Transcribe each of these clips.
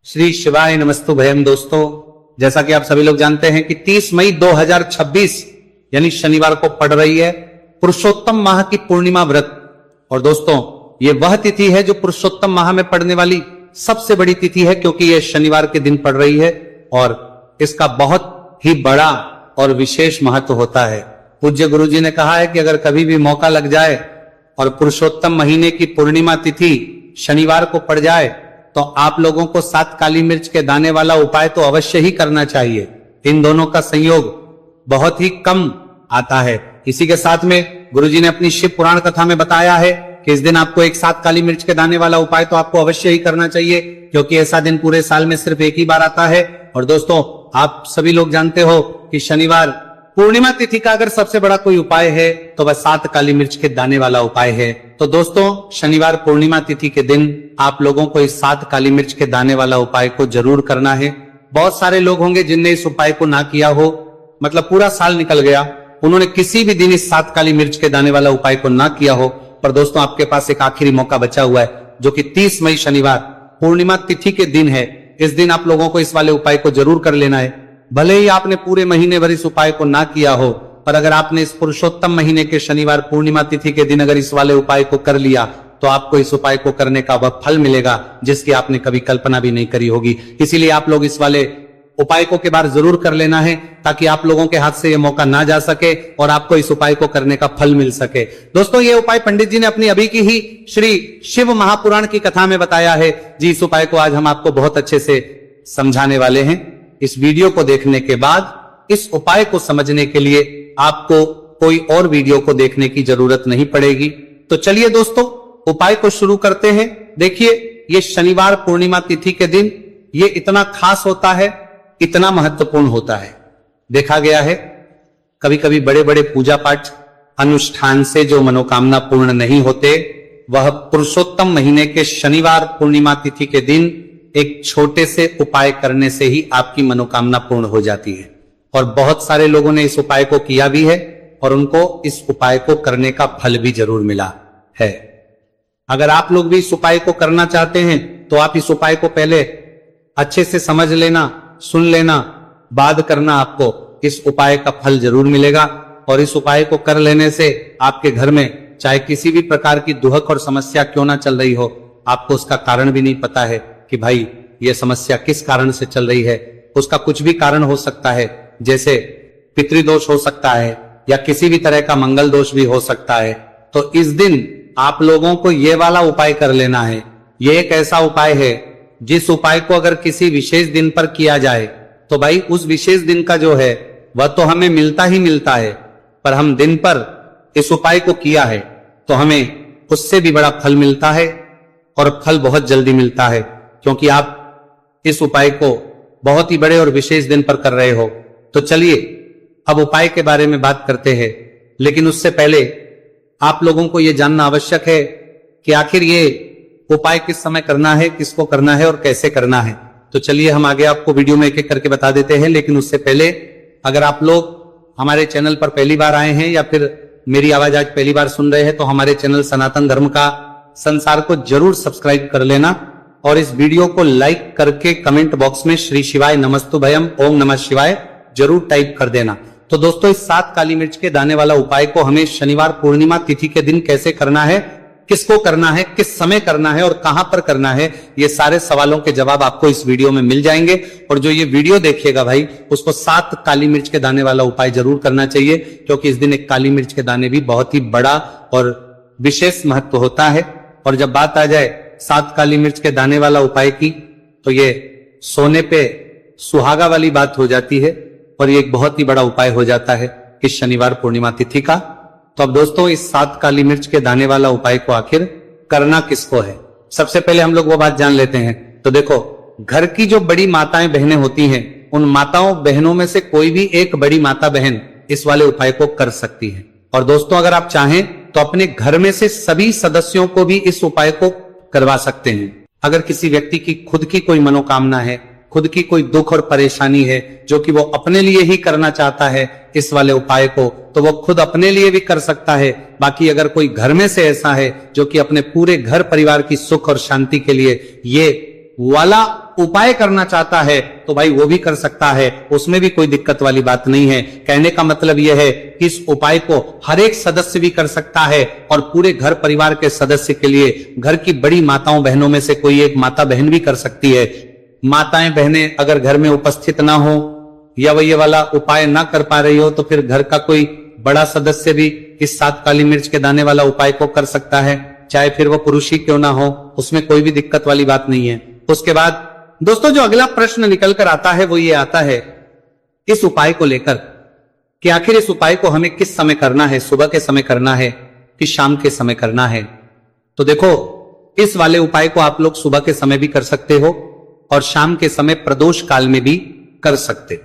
श्री शिवाय नमस्तु भयम। दोस्तों, जैसा कि आप सभी लोग जानते हैं कि 30 मई 2026 यानी शनिवार को पड़ रही है पुरुषोत्तम माह की पूर्णिमा व्रत। और दोस्तों, ये वह तिथि है जो पुरुषोत्तम माह में पड़ने वाली सबसे बड़ी तिथि है, क्योंकि यह शनिवार के दिन पड़ रही है और इसका बहुत ही बड़ा और विशेष महत्व होता है। पूज्य गुरु जी ने कहा है कि अगर कभी भी मौका लग जाए और पुरुषोत्तम महीने की पूर्णिमा तिथि शनिवार को पड़ जाए तो आप लोगों को 7 काली मिर्च के दाने वाला उपाय तो अवश्य ही करना चाहिए। इन दोनों का संयोग बहुत ही कम आता है। इसी के साथ में गुरुजी ने अपनी शिव पुराण कथा में बताया है कि इस दिन आपको एक 7 काली मिर्च के दाने वाला उपाय तो आपको अवश्य ही करना चाहिए, क्योंकि ऐसा दिन पूरे साल में सिर्फ एक ही बार आता है। और दोस्तों, आप सभी लोग जानते हो कि शनिवार पूर्णिमा तिथि का अगर सबसे बड़ा कोई उपाय है तो वह 7 काली मिर्च के दाने वाला उपाय है। तो दोस्तों, शनिवार पूर्णिमा तिथि के दिन आप लोगों को इस 7 काली मिर्च के दाने वाला उपाय को जरूर करना है। बहुत सारे लोग होंगे जिनने इस उपाय को ना किया हो, मतलब पूरा साल निकल गया, उन्होंने किसी भी दिन इस 7 काली मिर्च के दाने वाला उपाय को ना किया हो। पर दोस्तों, आपके पास एक आखिरी मौका बचा हुआ है, जो कि 30 मई शनिवार पूर्णिमा तिथि के दिन है। इस दिन आप लोगों को इस वाले उपाय को जरूर कर लेना है। भले ही आपने पूरे महीने भर इस उपाय को ना किया हो, पर अगर आपने इस पुरुषोत्तम महीने के शनिवार पूर्णिमा तिथि के दिन अगर इस वाले उपाय को कर लिया तो आपको इस उपाय को करने का वह फल मिलेगा जिसकी आपने कभी कल्पना भी नहीं करी होगी। इसीलिए आप लोग इस वाले उपाय को के बार जरूर कर लेना है, ताकि आप लोगों के हाथ से यह मौका ना जा सके और आपको इस उपाय को करने का फल मिल सके। दोस्तों, ये उपाय पंडित जी ने अपनी अभी की ही श्री शिव महापुराण की कथा में बताया है जी। इस उपाय को आज हम आपको बहुत अच्छे से समझाने वाले हैं। इस वीडियो को देखने के बाद इस उपाय को समझने के लिए आपको कोई और वीडियो को देखने की जरूरत नहीं पड़ेगी। तो चलिए दोस्तों, उपाय को शुरू करते हैं। देखिए, ये शनिवार पूर्णिमा तिथि के दिन ये इतना खास होता है, इतना महत्वपूर्ण होता है। देखा गया है कभी कभी बड़े बड़े पूजा पाठ अनुष्ठान से जो मनोकामना पूर्ण नहीं होते, वह पुरुषोत्तम महीने के शनिवार पूर्णिमा तिथि के दिन एक छोटे से उपाय करने से ही आपकी मनोकामना पूर्ण हो जाती है। और बहुत सारे लोगों ने इस उपाय को किया भी है और उनको इस उपाय को करने का फल भी जरूर मिला है। अगर आप लोग भी इस उपाय को करना चाहते हैं तो आप इस उपाय को पहले अच्छे से समझ लेना, सुन लेना, बाद करना, आपको इस उपाय का फल जरूर मिलेगा। और इस उपाय को कर लेने से आपके घर में चाहे किसी भी प्रकार की दुहक और समस्या क्यों ना चल रही हो, आपको उसका कारण भी नहीं पता है कि भाई ये समस्या किस कारण से चल रही है। उसका कुछ भी कारण हो सकता है, जैसे पितृदोष हो सकता है या किसी भी तरह का मंगल दोष भी हो सकता है। तो इस दिन आप लोगों को ये वाला उपाय कर लेना है। ये एक ऐसा उपाय है जिस उपाय को अगर किसी विशेष दिन पर किया जाए तो भाई उस विशेष दिन का जो है वह तो हमें मिलता ही मिलता है, पर हम दिन पर इस उपाय को किया है तो हमें उससे भी बड़ा फल मिलता है, और फल बहुत जल्दी मिलता है, क्योंकि आप इस उपाय को बहुत ही बड़े और विशेष दिन पर कर रहे हो। तो चलिए अब उपाय के बारे में बात करते हैं, लेकिन उससे पहले आप लोगों को यह जानना आवश्यक है कि आखिर ये उपाय किस समय करना है, किसको करना है और कैसे करना है। तो चलिए हम आगे आपको वीडियो में एक एक करके बता देते हैं। लेकिन उससे पहले अगर आप लोग हमारे चैनल पर पहली बार आए हैं या फिर मेरी आवाज आज पहली बार सुन रहे हैं, तो हमारे चैनल सनातन धर्म का संसार को जरूर सब्सक्राइब कर लेना और इस वीडियो को लाइक करके कमेंट बॉक्स में श्री शिवाय नमस्तु भयम ओम नमः शिवाय जरूर टाइप कर देना। तो दोस्तों, इस 7 काली मिर्च के दाने वाला उपाय को हमें शनिवार पूर्णिमा तिथि के दिन कैसे करना है, किसको करना है, किस समय करना है और कहां पर करना है, ये सारे सवालों के जवाब आपको इस वीडियो में मिल जाएंगे। और जो ये वीडियो देखेगा भाई, उसको 7 काली मिर्च के दाने वाला उपाय जरूर करना चाहिए, क्योंकि इस दिन एक काली मिर्च के दाने भी बहुत ही बड़ा और विशेष महत्व होता है। और जब बात आ जाए 7 काली मिर्च के दाने वाला उपाय की, तो ये सोने पे सुहागा वाली बात हो जाती है और ये एक बहुत ही बड़ा उपाय हो जाता है इस शनिवार पूर्णिमा तिथि का। तो अब दोस्तों, इस 7 काली मिर्च के दाने वाला उपाय को आखिर करना किसको है, सबसे पहले हम लोग वो बात जान लेते हैं। तो देखो, घर की जो बड़ी माताएं बहनें होती हैं, उन माताओं बहनों में से कोई भी एक बड़ी माता बहन इस वाले उपाय को कर सकती है। और दोस्तों, अगर आप चाहें तो अपने घर में से सभी सदस्यों को भी इस उपाय को करवा सकते हैं। अगर किसी व्यक्ति की खुद की कोई मनोकामना है, खुद की कोई दुख और परेशानी है जो कि वो अपने लिए ही करना चाहता है इस वाले उपाय को, तो वो खुद अपने लिए भी कर सकता है। बाकी अगर कोई घर में से ऐसा है जो कि अपने पूरे घर परिवार की सुख और शांति के लिए ये वाला उपाय करना चाहता है तो भाई वो भी कर सकता है, उसमें भी कोई दिक्कत वाली बात नहीं है। कहने का मतलब यह है कि इस उपाय को हर एक सदस्य भी कर सकता है और पूरे घर परिवार के सदस्य के लिए घर की बड़ी माताओं बहनों में से कोई एक माता बहन भी कर सकती है। माताएं बहनें अगर घर में उपस्थित ना हो या वो ये वाला उपाय ना कर पा रही हो तो फिर घर का कोई बड़ा सदस्य भी इस 7 काली मिर्च के दाने वाला उपाय को कर सकता है, चाहे फिर वो पुरुष ही क्यों ना हो, उसमें कोई भी दिक्कत वाली बात नहीं है। उसके बाद दोस्तों जो अगला प्रश्न निकल कर आता है वो ये आता है इस उपाय को लेकर कि आखिर इस उपाय को हमें किस समय करना है, सुबह के समय करना है कि शाम के समय करना है। तो देखो इस वाले उपाय को आप लोग सुबह के समय भी कर सकते हो और शाम के समय प्रदोष काल में भी कर सकते।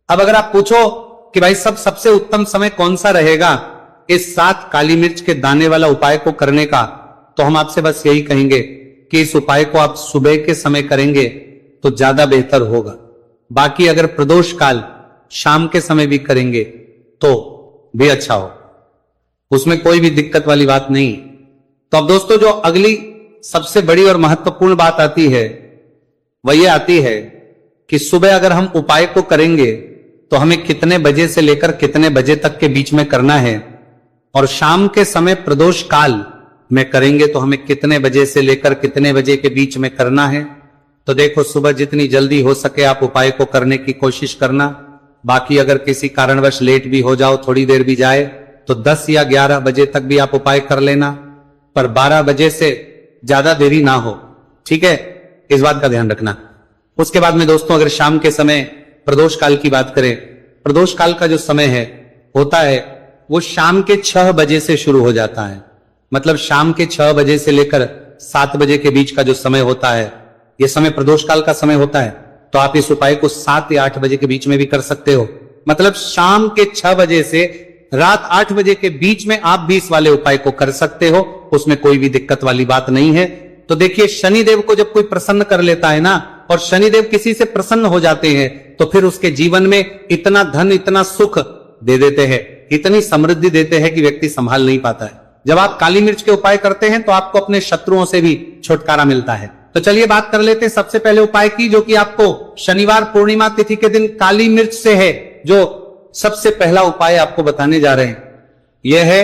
अब अगर आप पूछो कि भाई सबसे उत्तम समय कौन सा रहेगा इस 7 काली मिर्च के दाने वाला उपाय को करने का, तो हम आपसे बस यही कहेंगे कि इस उपाय को आप सुबह के समय करेंगे तो ज्यादा बेहतर होगा। बाकी अगर प्रदोष काल शाम के समय भी करेंगे तो भी अच्छा हो, उसमें कोई भी दिक्कत वाली बात नहीं। तो अब दोस्तों जो अगली सबसे बड़ी और महत्वपूर्ण बात आती है वह यह आती है कि सुबह अगर हम उपाय को करेंगे तो हमें कितने बजे से लेकर कितने बजे तक के बीच में करना है, और शाम के समय प्रदोष काल में करेंगे तो हमें कितने बजे से लेकर कितने बजे के बीच में करना है। तो देखो सुबह जितनी जल्दी हो सके आप उपाय को करने की कोशिश करना। बाकी अगर किसी कारणवश लेट भी हो जाओ, थोड़ी देर भी जाए, तो 10 या 11 बजे तक भी आप उपाय कर लेना, पर 12 बजे से ज्यादा देरी ना हो, ठीक है, इस बात का ध्यान रखना। उसके बाद में दोस्तों अगर शाम के समय प्रदोष काल की बात करें, प्रदोष काल का जो समय है होता है वो शाम के 6 बजे से शुरू हो जाता है। मतलब शाम के 6 बजे से लेकर 7 बजे के बीच का जो समय होता है यह समय प्रदोष काल का समय होता है। तो आप इस उपाय को 7 या 8 बजे के बीच में भी कर सकते हो। मतलब शाम के 6 बजे से रात 8 बजे के बीच में आप भी इस वाले उपाय को कर सकते हो, उसमें कोई भी दिक्कत वाली बात नहीं है। तो देखिए शनिदेव को जब कोई प्रसन्न कर लेता है ना, और शनिदेव किसी से प्रसन्न हो जाते हैं तो फिर उसके जीवन में इतना धन इतना सुख दे देते हैं, इतनी समृद्धि देते हैं कि व्यक्ति संभाल नहीं पाता है। जब आप काली मिर्च के उपाय करते हैं तो आपको अपने शत्रुओं से भी छुटकारा मिलता है। तो चलिए बात कर लेते हैं सबसे पहले उपाय की, जो कि आपको शनिवार पूर्णिमा तिथि के दिन काली मिर्च से है। जो सबसे पहला उपाय आपको बताने जा रहे हैं यह है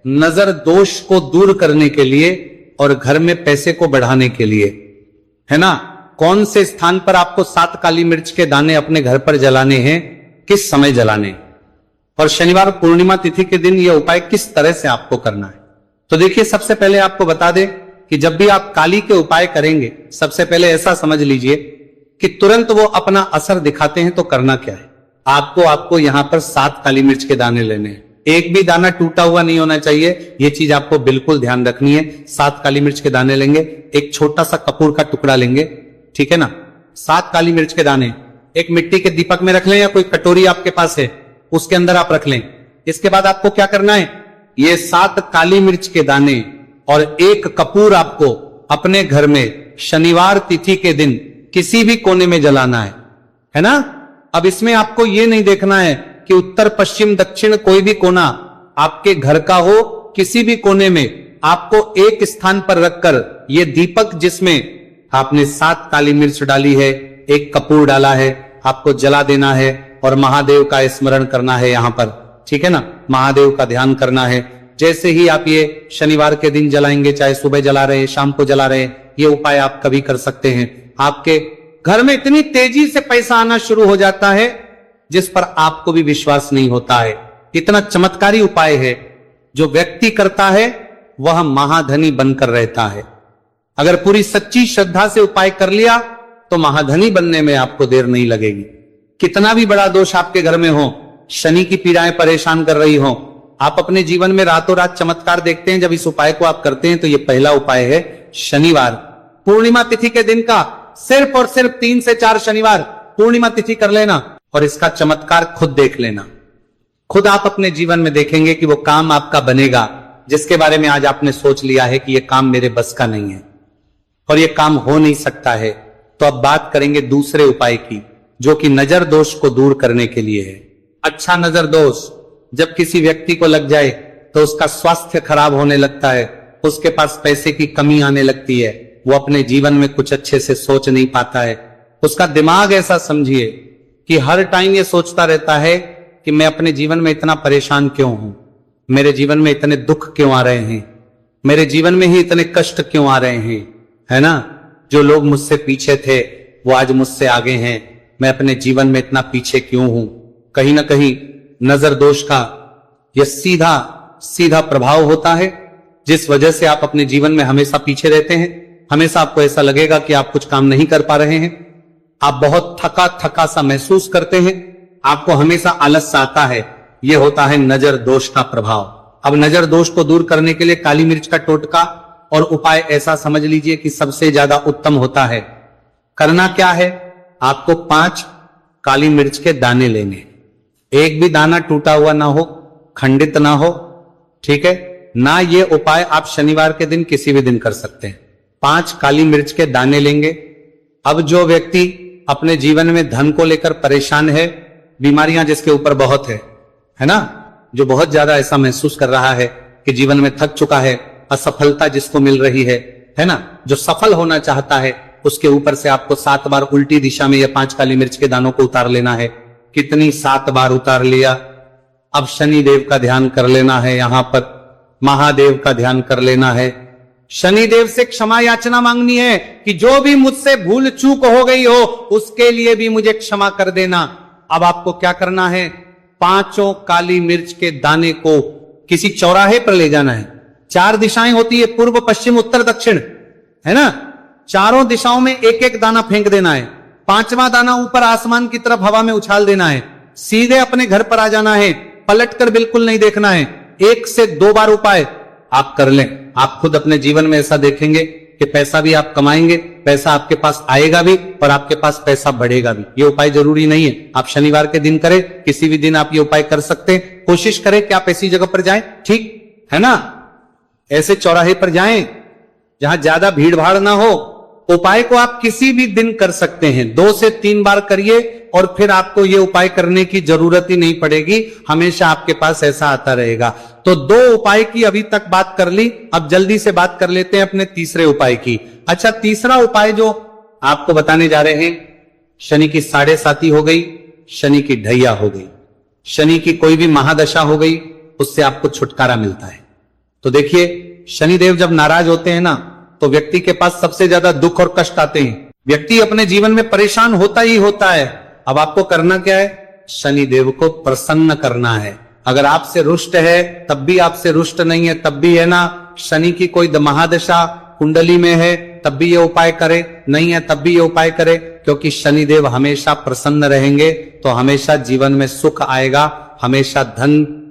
नजर दोष को दूर करने के लिए और घर में पैसे को बढ़ाने के लिए, है ना। कौन से स्थान पर आपको 7 काली मिर्च के दाने अपने घर पर जलाने हैं, किस समय जलाने, और शनिवार पूर्णिमा तिथि के दिन यह उपाय किस तरह से आपको करना है। तो देखिए सबसे पहले आपको बता दें कि जब भी आप काली के उपाय करेंगे सबसे पहले ऐसा समझ लीजिए कि तुरंत वो अपना असर दिखाते हैं। तो करना क्या है, आपको यहां पर 7 काली मिर्च के दाने लेने हैं। एक भी दाना टूटा हुआ नहीं होना चाहिए, यह चीज आपको बिल्कुल ध्यान रखनी है। 7 काली मिर्च के दाने लेंगे, एक छोटा सा कपूर का टुकड़ा लेंगे, ठीक है ना। 7 काली मिर्च के दाने एक मिट्टी के दीपक में रख लें या कोई कटोरी आपके पास है उसके अंदर आप रख लें। इसके बाद आपको क्या करना है, ये 7 काली मिर्च के दाने और एक कपूर आपको अपने घर में शनिवार तिथि के दिन किसी भी कोने में जलाना है ना। अब इसमें आपको ये नहीं देखना है कि उत्तर पश्चिम दक्षिण कोई भी कोना आपके घर का हो, किसी भी कोने में आपको एक स्थान पर रखकर ये दीपक जिसमें आपने 7 काली मिर्च डाली है, एक कपूर डाला है, आपको जला देना है और महादेव का स्मरण करना है यहां पर, ठीक है ना। महादेव का ध्यान करना है। जैसे ही आप ये शनिवार के दिन जलाएंगे, चाहे सुबह जला रहे हैं शाम को जला रहे हैं, ये उपाय आप कभी कर सकते हैं। आपके घर में इतनी तेजी से पैसा आना शुरू हो जाता है जिस पर आपको भी विश्वास नहीं होता है। इतना चमत्कारी उपाय है, जो व्यक्ति करता है वह महाधनी बनकर रहता है। अगर पूरी सच्ची श्रद्धा से उपाय कर लिया तो महाधनी बनने में आपको देर नहीं लगेगी। कितना भी बड़ा दोष आपके घर में हो, शनि की पीड़ाएं परेशान कर रही हो, आप अपने जीवन में रातों रात चमत्कार देखते हैं जब इस उपाय को आप करते हैं। तो ये पहला उपाय है शनिवार पूर्णिमा तिथि के दिन का, सिर्फ और सिर्फ 3 से 4 शनिवार पूर्णिमा तिथि कर लेना और इसका चमत्कार खुद देख लेना। खुद आप अपने जीवन में देखेंगे कि वो काम आपका बनेगा जिसके बारे में आज आपने सोच लिया है कि ये काम मेरे बस का नहीं है और ये काम हो नहीं सकता है। तो अब बात करेंगे दूसरे उपाय की, जो कि नजर दोष को दूर करने के लिए है। अच्छा नजर दोष जब किसी व्यक्ति को लग जाए तो उसका स्वास्थ्य खराब होने लगता है, उसके पास पैसे की कमी आने लगती है, वो अपने जीवन में कुछ अच्छे से सोच नहीं पाता है, उसका दिमाग ऐसा समझिए कि हर टाइम ये सोचता रहता है कि मैं अपने जीवन में इतना परेशान क्यों हूं, मेरे जीवन में इतने दुख क्यों आ रहे हैं, मेरे जीवन में ही इतने कष्ट क्यों आ रहे हैं, है ना। जो लोग मुझसे पीछे थे वो आज मुझसे आगे हैं, मैं अपने जीवन में इतना पीछे क्यों हूं। कहीं ना कहीं नजर दोष का यह सीधा सीधा प्रभाव होता है, जिस वजह से आप अपने जीवन में हमेशा पीछे रहते हैं। हमेशा आपको ऐसा लगेगा कि आप कुछ काम नहीं कर पा रहे हैं, आप बहुत थका थका सा महसूस करते हैं, आपको हमेशा आलस सा आता है। यह होता है नजर दोष का प्रभाव। अब नजर दोष को दूर करने के लिए काली मिर्च का टोटका और उपाय ऐसा समझ लीजिए कि सबसे ज्यादा उत्तम होता है। करना क्या है, आपको 5 काली मिर्च के दाने लेने, एक भी दाना टूटा हुआ ना हो, खंडित ना हो, ठीक है ना। ये उपाय आप शनिवार के दिन किसी भी दिन कर सकते हैं। 5 काली मिर्च के दाने लेंगे। अब जो व्यक्ति अपने जीवन में धन को लेकर परेशान है, बीमारियां जिसके ऊपर बहुत है ना, जो बहुत ज्यादा ऐसा महसूस कर रहा है कि जीवन में थक चुका है, असफलता जिसको मिल रही है ना, जो सफल होना चाहता है, उसके ऊपर से आपको 7 बार उल्टी दिशा में ये 5 काली मिर्च के दानों को उतार लेना है। कितनी 7 बार उतार लिया। अब शनि देव का ध्यान कर लेना है, यहां पर महादेव का ध्यान कर लेना है, शनिदेव से क्षमा याचना मांगनी है कि जो भी मुझसे भूल चूक हो गई हो उसके लिए भी मुझे क्षमा कर देना। अब आपको क्या करना है, 5 काली मिर्च के दाने को किसी चौराहे पर ले जाना है। 4 दिशाएं होती है, पूर्व पश्चिम उत्तर दक्षिण, है ना। चारों दिशाओं में एक एक दाना फेंक देना है। 5वां दाना ऊपर आसमान की तरफ हवा में उछाल देना है। सीधे अपने घर पर आ जाना है, पलटकर बिल्कुल नहीं देखना है। 1 से 2 बार उपाय आप कर लें, आप खुद अपने जीवन में ऐसा देखेंगे कि पैसा भी आप कमाएंगे, पैसा आपके पास आएगा भी और आपके पास पैसा बढ़ेगा भी। ये उपाय जरूरी नहीं है आप शनिवार के दिन करें, किसी भी दिन आप ये उपाय कर सकते हैं। कोशिश करें कि आप ऐसी जगह पर जाएं, ठीक है ना, ऐसे चौराहे पर जाएं जहां ज्यादा भीड़ भाड़ ना हो। उपाय को आप किसी भी दिन कर सकते हैं, 2 से 3 बार करिए और फिर आपको यह उपाय करने की जरूरत ही नहीं पड़ेगी, हमेशा आपके पास ऐसा आता रहेगा। तो 2 उपाय की अभी तक बात कर ली, अब जल्दी से बात कर लेते हैं अपने तीसरे उपाय की। अच्छा, तीसरा उपाय जो आपको बताने जा रहे हैं, शनि की 7.5 हो गई, शनि की ढैया हो गई, शनि की कोई भी महादशा हो गई, उससे आपको छुटकारा मिलता है। तो देखिए, शनिदेव जब नाराज होते हैं ना, तो व्यक्ति के पास सबसे ज्यादा दुख और कष्ट आते हैं। व्यक्ति अपने जीवन में परेशान होता ही होता है। अब आपको करना क्या है, शनिदेव को प्रसन्न करना है। अगर आपसे रुष्ट है तब भी, आपसे रुष्ट नहीं है तब भी, है ना, शनि की कोई महादशा कुंडली में है तब भी ये उपाय करे, नहीं है तब भी ये उपाय करे, क्योंकि शनिदेव हमेशा प्रसन्न रहेंगे तो हमेशा जीवन में सुख आएगा, हमेशा धन